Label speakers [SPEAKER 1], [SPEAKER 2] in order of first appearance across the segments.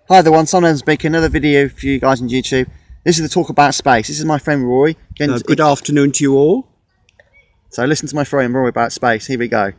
[SPEAKER 1] Hi everyone, Sonan's making another video for you guys on YouTube. This is the Talk About Space. This is my friend Roy.
[SPEAKER 2] Good afternoon to you all.
[SPEAKER 1] So listen to my friend Roy about space. Here we go.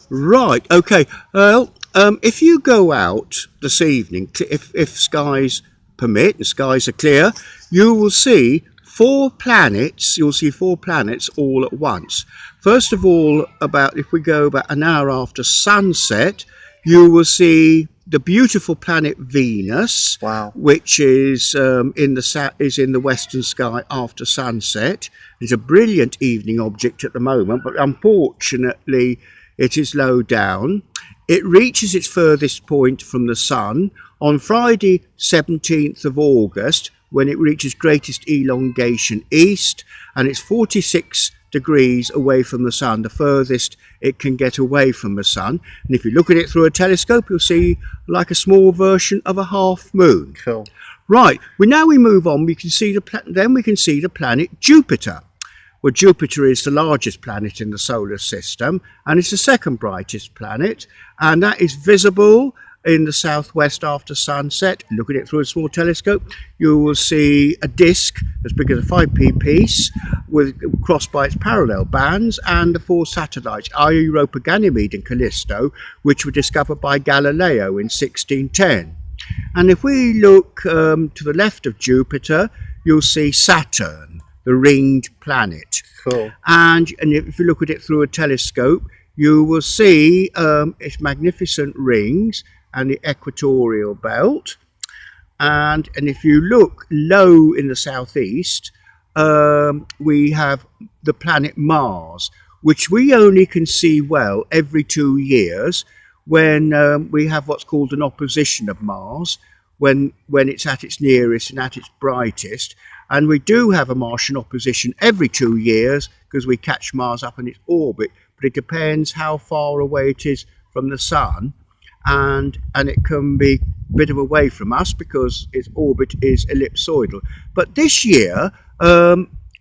[SPEAKER 2] Right, okay. Well, if you go out this evening, if skies permit, the skies are clear, you will see four planets. You'll see four planets all at once. First of all, if we go about an hour after sunset, you will see the beautiful planet Venus,
[SPEAKER 1] Wow.
[SPEAKER 2] which is in the western sky after sunset. It's a brilliant evening object at the moment, but unfortunately it is low down. It reaches its furthest point from the sun on Friday 17th of August, when it reaches greatest elongation east, and it's 46 degrees away from the sun, the furthest it can get away from the sun. And if you look at it through a telescope, you'll see like a small version of a half moon.
[SPEAKER 1] Cool.
[SPEAKER 2] Right, now we move on, we can see the planet Jupiter. Well, Jupiter is the largest planet in the solar system, and it's the second brightest planet, and that is visible in the southwest after sunset. Look at it through a small telescope, you will see a disk as big as a 5p piece, crossed by its parallel bands, and the four satellites, Io, Europa, Ganymede and Callisto, which were discovered by Galileo in 1610. And if we look to the left of Jupiter, you'll see Saturn, the ringed planet.
[SPEAKER 1] Cool.
[SPEAKER 2] And if you look at it through a telescope, you will see its magnificent rings and the equatorial belt. And if you look low in the southeast, we have the planet Mars, which we only can see well every 2 years, when we have what's called an opposition of Mars, when it's at its nearest and at its brightest. And we do have a Martian opposition every 2 years because we catch Mars up in its orbit, but it depends how far away it is from the sun, and it can be a bit of away from us because its orbit is ellipsoidal. But this year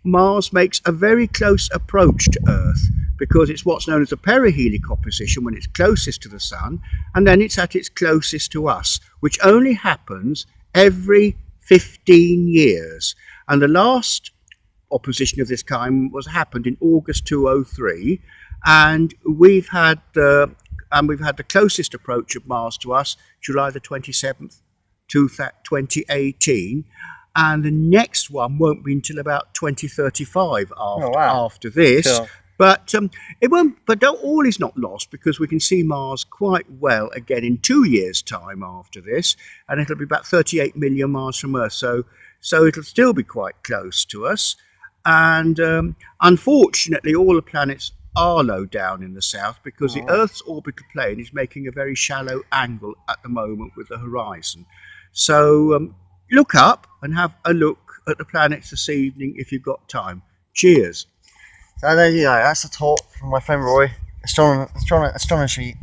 [SPEAKER 2] Mars makes a very close approach to Earth, because it's what's known as a perihelic opposition, when it's closest to the sun, and then it's at its closest to us, which only happens every 15 years. And the last opposition of this kind happened in August 2003, and we've had the closest approach of Mars to us July the 27th, 2018, and the next one won't be until about 2035 after this.
[SPEAKER 1] Sure.
[SPEAKER 2] But it won't. But all is not lost, because we can see Mars quite well again in 2 years' time after this, and it'll be about 38 million miles from Earth. So it'll still be quite close to us. And unfortunately, all the planets are low down in the south, because the Earth's orbital plane is making a very shallow angle at the moment with the horizon. So look up and have a look at the planets this evening if you've got time. Cheers.
[SPEAKER 1] So there you go. That's the talk from my friend Roy. Astonishingly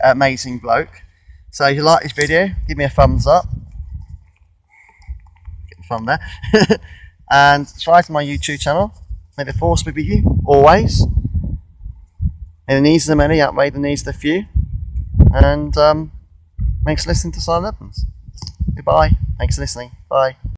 [SPEAKER 1] amazing bloke. So if you like this video, give me a thumbs up. Get the thumb there. And subscribe to my YouTube channel. May the force be with you always. May the needs of the many outweigh the needs of the few. And thanks for listening to Silent Weapons. Goodbye. Thanks for listening. Bye.